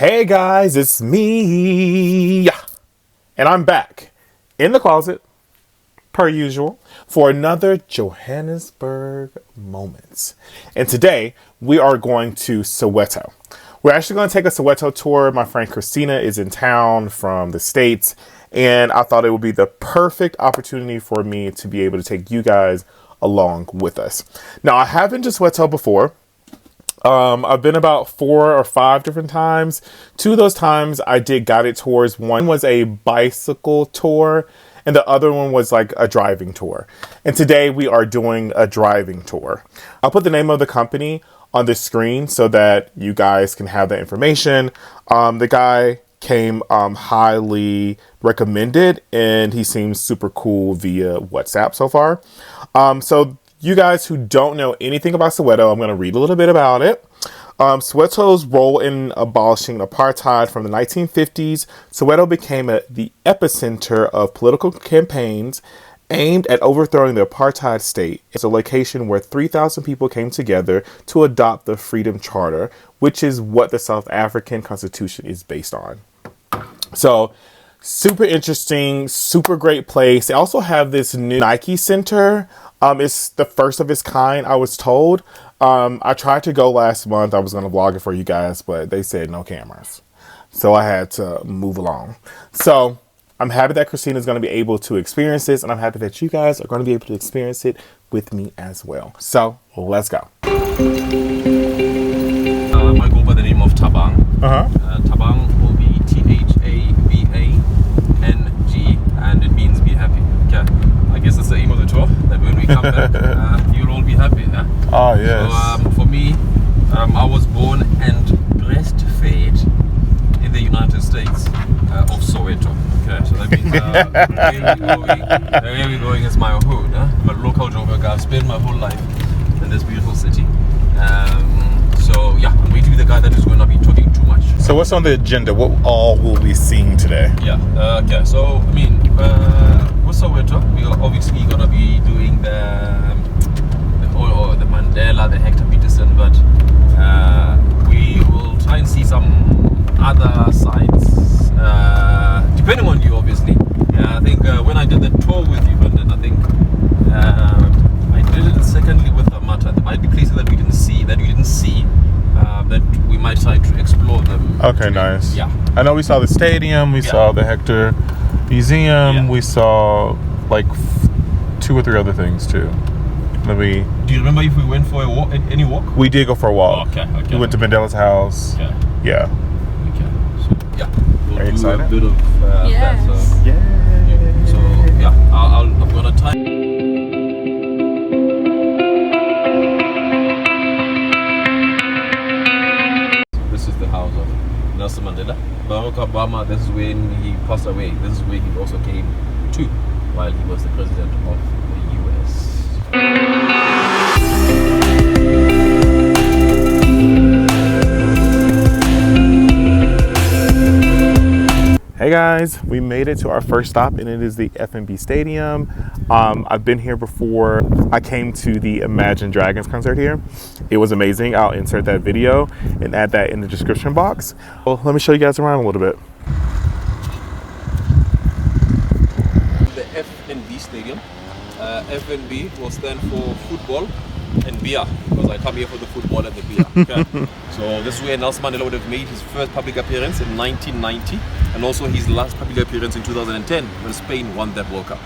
Hey guys, it's me. And I'm back in the closet, per usual, for another Johannesburg Moments. And today, we are going to Soweto. We're actually going to take a Soweto tour. My friend Christina is in town from the States, and I thought it would be the perfect opportunity for me to be able to take you guys along with us. Now, I have been to Soweto before. I've been about 4 or 5 different times. 2 of those times I did guided tours. One was a bicycle tour and the other one was like a driving tour. And today we are doing a driving tour. I'll put the name of the company on the screen so that you guys can have that information. The guy came highly recommended and he seems super cool via WhatsApp so far. So you guys who don't know anything about Soweto, I'm going to read a little bit about it. Soweto's role in abolishing apartheid from the 1950s, Soweto became the epicenter of political campaigns aimed at overthrowing the apartheid state. It's a location where 3,000 people came together to adopt the Freedom Charter, which is what the South African Constitution is based on. So, super interesting, super great place. They also have this new Nike Center. It's the first of its kind, I was told. I tried to go last month. I was going to vlog it for you guys, but they said no cameras. So I had to move along. So I'm happy that Christina is going to be able to experience this, and I'm happy that you guys are going to be able to experience it with me as well. So let's go. I go by the name of Tabang. Tabang will be T-H-A-B-A-N-G, and it means be happy. Okay. I guess that's the aim of the tour, that when we come back, you'll all be happy. Oh, yes. So for me, I was born and breastfed in the United States of Soweto. Okay, so that means where we're going is my hood. I'm a local Joburg. I've spent my whole life in this beautiful city. So yeah, I'm going to be the guy that is going to be talking too much. So what's on the agenda? What all will we be seeing today? Yeah, okay, so I mean, with Soweto, we're obviously going to be doing the Mandela, the Hector, Pieterson, but we will try and see some other sites, depending on you, obviously. I think when I did the tour with you, London, I think I did it secondly with Amata. There might be places that we didn't see, that we might try to explore them. Okay, nice. Yeah. I know we saw the stadium, we saw the Hector Museum, we saw like 2 or 3 other things too. Do you remember if we went for a walk, any walk? We did go for a walk. Okay. We went to Mandela's house. Okay. Yeah. Okay. So yeah, we'll Are you do excited? a bit of yes. that. So, Yeah. so yeah, I'm gonna type. This is the house of Nelson Mandela. Barack Obama, this is when he passed away. This is where he also came to while he was the president of the US. Hey guys, we made it to our first stop and it is the FNB Stadium. I've been here before. I came to the Imagine Dragons concert here. It was amazing. I'll insert that video and add that in the description box. Well, let me show you guys around a little bit. The FNB Stadium. FNB will stand for football and beer, because I come here for the football and the beer. Okay. So this is where Nelson Mandela would have made his first public appearance in 1990, and also his last public appearance in 2010 when Spain won that World Cup.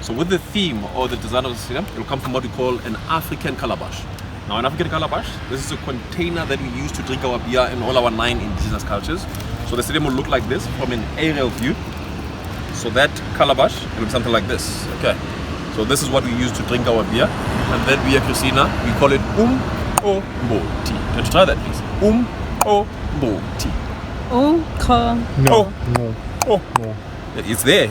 So with the theme or the design of the stadium, it will come from what we call an African calabash. Now an African calabash, this is a container that we use to drink our beer in all our 9 indigenous cultures. So the stadium will look like this from an aerial view. So that calabash will look something like this. Okay. So this is what we use to drink our beer. And that beer, Christina, we call it Mboti. Can you try that, please? Mboti. No. It's there.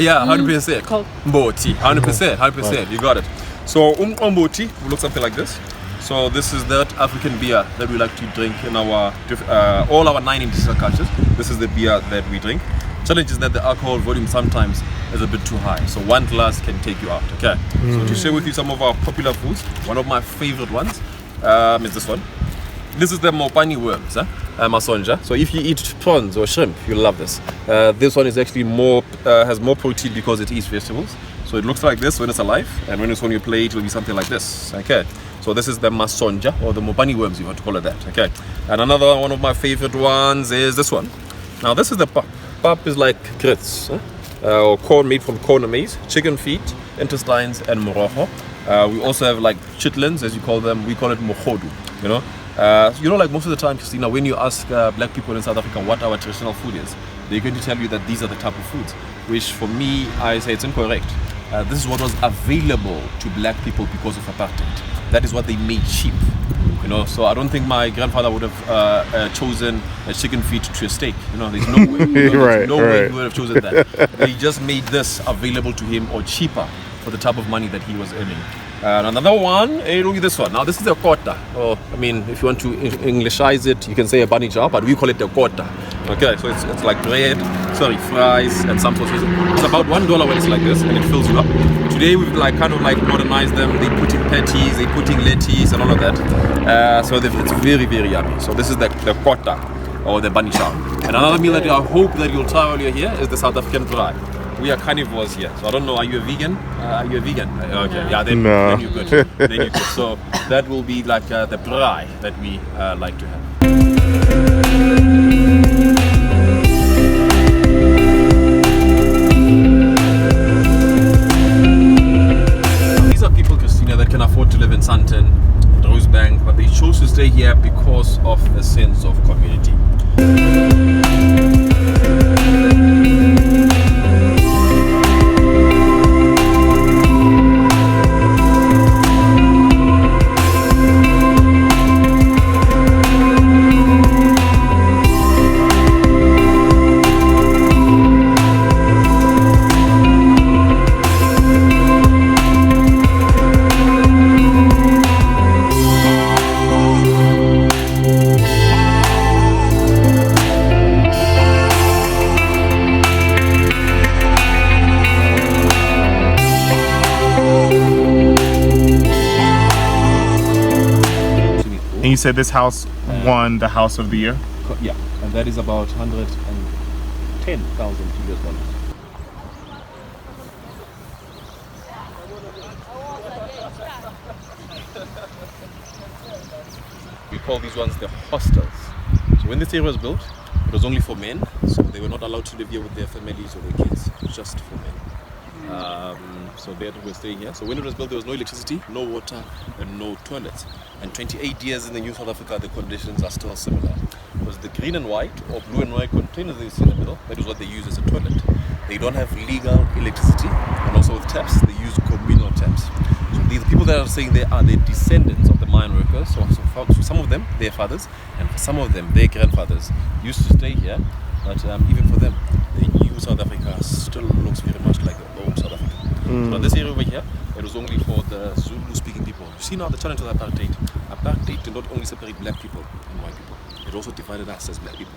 Yeah, 100%. Mboti, 100%. You got it. So Mboti will look something like this. So this is that African beer that we like to drink in our all our 9 indigenous cultures. This is the beer that we drink. Challenge is that the alcohol volume sometimes is a bit too high, so 1 glass can take you out. Okay. So to share with you some of our popular foods, one of my favorite ones is this one. This is the mopani worms, masonja. So if you eat prawns or shrimp, you'll love this. This one is actually more has more protein because it eats vegetables. So it looks like this when it's alive, and when it's on your plate, it will be something like this. Okay. So this is the masonja, or the mopani worms, you want to call it that. Okay. And another one of my favorite ones is this one. Now this is the pap. Pap is like grits, or corn made from corn or maize, chicken feet, intestines, and moroho. We also have like chitlins, as you call them. We call it mohodu. Like most of the time, Christina, when you ask black people in South Africa what our traditional food is, they're going to tell you that these are the type of foods, which for me, I say it's incorrect. This is what was available to black people because of apartheid. That is what they made cheap. So I don't think my grandfather would have chosen a chicken feet to a steak. There's no way. There's no way he would have chosen that. They just made this available to him or cheaper for the type of money that he was earning. And another one, look at this one. Now this is a kota. If you want to Englishize it, you can say a bunny chow, but we call it a kota. Okay, so it's like bread, fries, and some sausages. It's about $1 when it's like this, and it fills you up. Today we've kind of modernized them. They put in patties, they put in lettuce, and all of that. So it's very, very yummy. So this is the kota, or the bunny chow. And another meal that I hope that you'll try while you're here is the South African braai. We are carnivores here, so I don't know. Are you a vegan? Okay, yeah. Then you're good. Then you're good. So that will be like the braai that we like to have. These are people, Christina, that can afford to live in Sandton, in Rosebank, but they chose to stay here because of the sense of community. And you said this house won the House of the Year? Yeah, and that is about $110,000 US. We call these ones the hostels. So when this area was built, it was only for men, so they were not allowed to live here with their families or their kids, just for men. So they were staying here. So when it was built, there was no electricity, no water, and no toilets. And 28 years in the New South Africa, the conditions are still similar. Because the green and white or blue and white containers that you see in the middle, that is what they use as a toilet. They don't have legal electricity, and also with taps, they use communal taps. So these people that are saying they are the descendants of the mine workers, so for some of them, their fathers, and for some of them, their grandfathers used to stay here. But even for them, the new South Africa still looks very much like the old South Africa. But this area over here, it was only for the Zulu-speaking people. You see now the challenge of apartheid. Apartheid did not only separate black people and white people. It also divided us as black people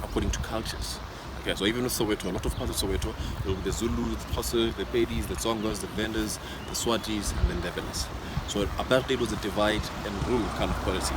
according to cultures. Okay, so even with Soweto, a lot of parts of Soweto, there will be the Zulu, the Xhosa, the Pedis, the Tsongas, the Vendas, the Swatis, and then the Ndebelers. So apartheid was a divide and rule kind of policy.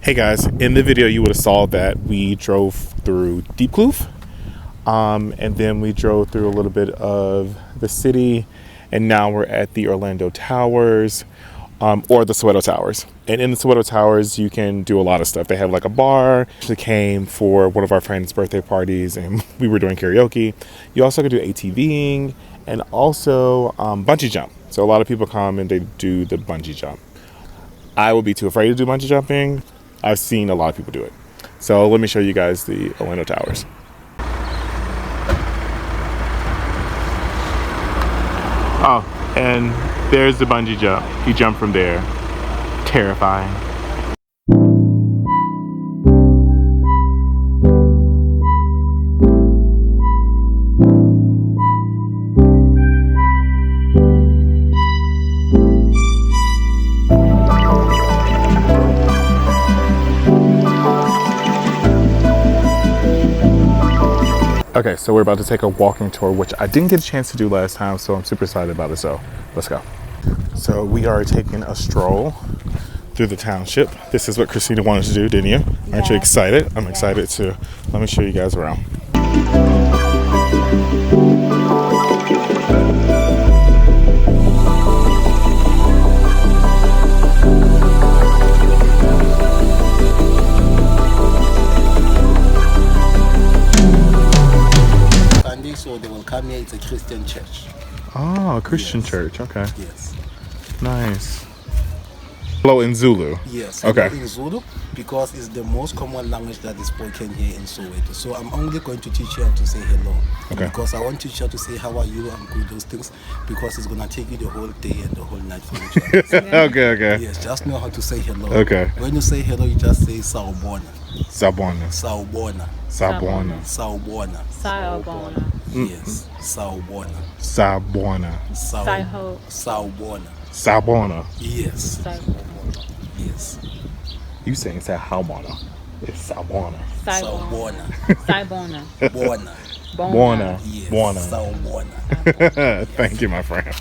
Hey guys, in the video you would have saw that we drove through Deep Kloof, and then we drove through a little bit of the city, and now we're at the Orlando Towers. or the Soweto Towers. And in the Soweto Towers, you can do a lot of stuff. They have like a bar. They came for one of our friends' birthday parties, and we were doing karaoke. You also can do ATVing and also bungee jump. So a lot of people come and they do the bungee jump. I would be too afraid to do bungee jumping. I've seen a lot of people do it. So let me show you guys the Orlando Towers. Oh, and there's the bungee jump. You jump from there. Terrifying. Okay, so we're about to take a walking tour, which I didn't get a chance to do last time, so I'm super excited about it, so let's go. So we are taking a stroll through the township. This is what Christina wanted to do, didn't you? Aren't you excited? I'm excited too. Let me show you guys around. So they will come here. It's a Christian church. Oh, a Christian church. Okay. Yes. Nice. Hello in Zulu. Yes. Okay. In Zulu, because it's the most common language that is spoken here in Soweto. So I'm only going to teach you how to say hello. Okay. Because I want to teach you how to say how are you, I'm good, those things. Because it's gonna take you the whole day and the whole night for you to Okay. Yes. Just know how to say hello. Okay. When you say hello, you just say Sawubona. Sabona. Sawubona. Sabona. Sawubona. Sayobona. Yes. Sawubona. Sabona. Saiho. Sawubona. Sabona. Yes. Saibona. Yes. You saying Sabona. It's Sabona. Sawubona. Saibona. Bona. Buona. Yes. Buona. Sawubona. Thank you, my friend.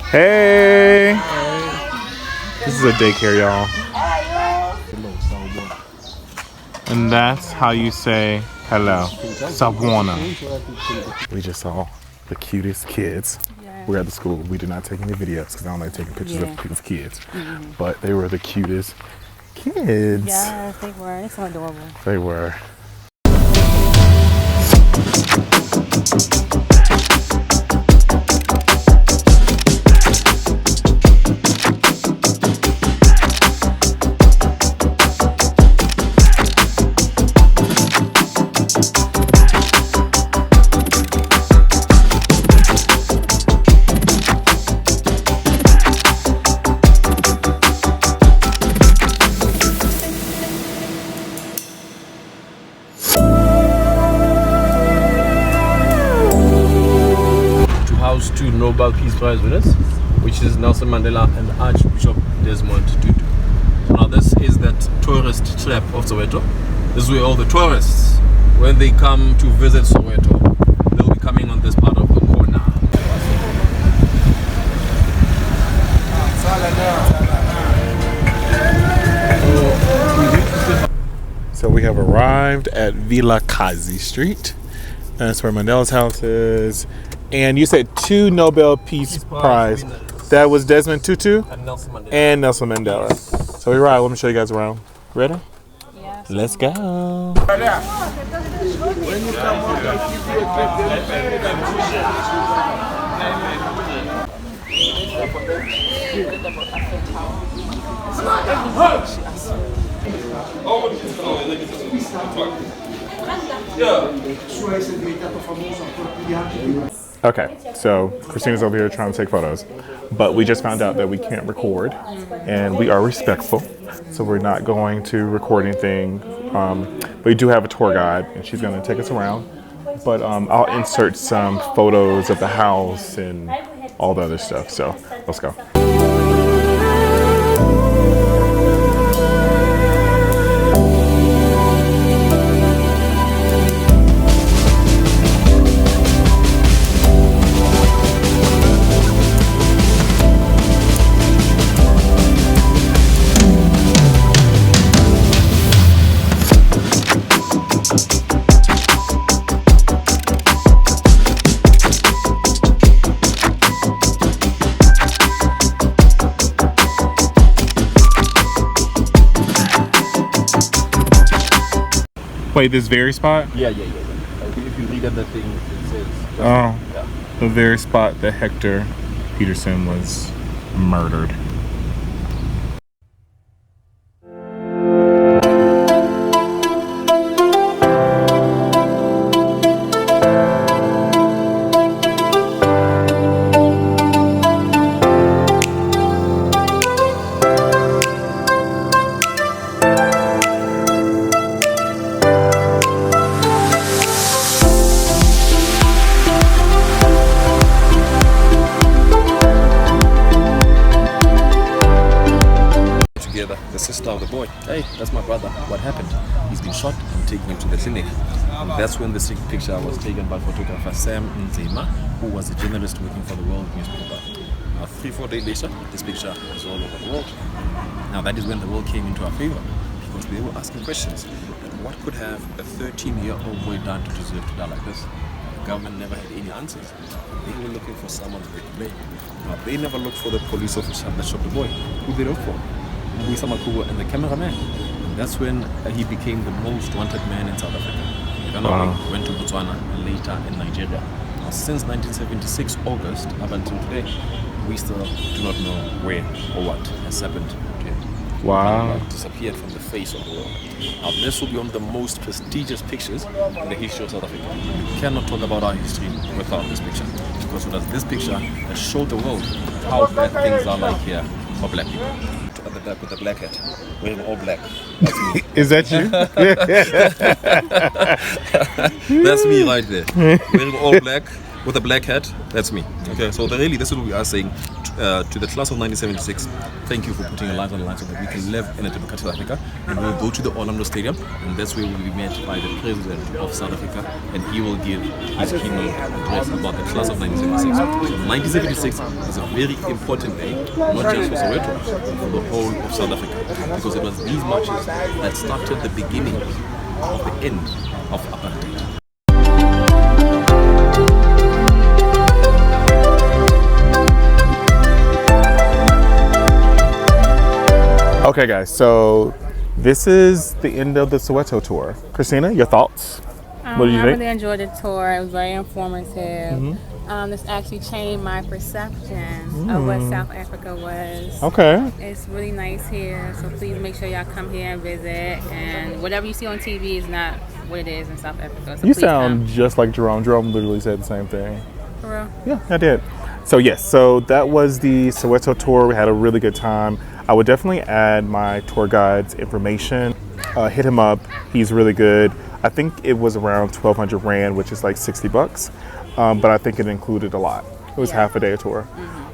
Hey. This is a daycare, y'all. And that's how you say hello. Sabona. We just saw the cutest kids. We're at the school. We did not take any videos because I don't like taking pictures of people's kids. But they were the cutest kids. Yes, they were. They're so adorable. They were. Two Nobel Peace Prize winners, which is Nelson Mandela and Archbishop Desmond Tutu. So now this is that tourist trap of Soweto. This is where all the tourists, when they come to visit Soweto, they'll be coming on this part of the corner. So we have arrived at Vilakazi Street. That's where Mandela's house is. And you said 2 Nobel Peace Prize. That was Desmond Tutu And Nelson Mandela. and Nelson Mandela. So we're right. Let me show you guys around. Ready? Yeah. Let's go. Okay, so Christina's over here trying to take photos, but we just found out that we can't record, and we are respectful, so we're not going to record anything. We do have a tour guide, and she's going to take us around, but I'll insert some photos of the house and all the other stuff, so let's go. Wait, this very spot? Yeah. If you read at the thing, it says. Oh, Yeah. the very spot that Hector Pieterson was murdered. Together, the sister of the boy. Hey, that's my brother. What happened? He's been shot and taken him to the clinic. And that's when this picture was taken by photographer Sam Nzema, who was a journalist working for the World newspaper. 3-4 days later, this picture is all over the world. Now that is when the world came into our favor, because they were asking questions. What could have a 13-year-old boy done to deserve to die like this? The government never had any answers. They were looking for someone to blame. But they never looked for the police officer that shot the boy. Who they look for? Wisa Makubo and the cameraman. And that's when he became the most wanted man in South Africa. He went to Botswana and later in Nigeria. Now, since 1976 August up until today, we still do not know where or what has happened to him. Wow. He disappeared from the face of the world. Now this will be one of the most prestigious pictures in the history of South Africa. You cannot talk about our history without this picture, because it was this picture that showed the world how bad things are like here for black people. At the back with the black hat, wearing all black. That's me. Is that you? That's me right there. Wearing all black with a black hat. That's me. Okay, so really, this is what we are saying to the class of 1976. Thank you for putting your lives on the line so that we can live in a democratic South Africa. And we will go to the Orlando Stadium, and that's where we will be met by the president of South Africa, and he will give his keynote address about the class of 1976. So 1976 is a very important day, not just for Soweto, but for the whole of South Africa, because it was these marches that started the beginning of the end of apartheid. Okay, guys, so this is the end of the Soweto tour. Christina, your thoughts? What do you I think? really enjoyed the tour. It was very informative. This actually changed my perception of what South Africa was. Okay. It's really nice here, so please make sure y'all come here and visit. And whatever you see on TV is not what it is in South Africa. So You please sound come. just like Jerome. Jerome literally said the same thing. For real. Yeah, I did. So yes, so that was the Soweto tour. We had a really good time. I would definitely add my tour guide's information. Hit him up. He's really good. I think it was around 1,200 Rand, which is like 60 bucks. But I think it included a lot. It was half a day tour.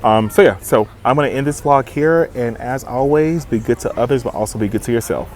So I'm gonna end this vlog here. And as always, be good to others, but also be good to yourself.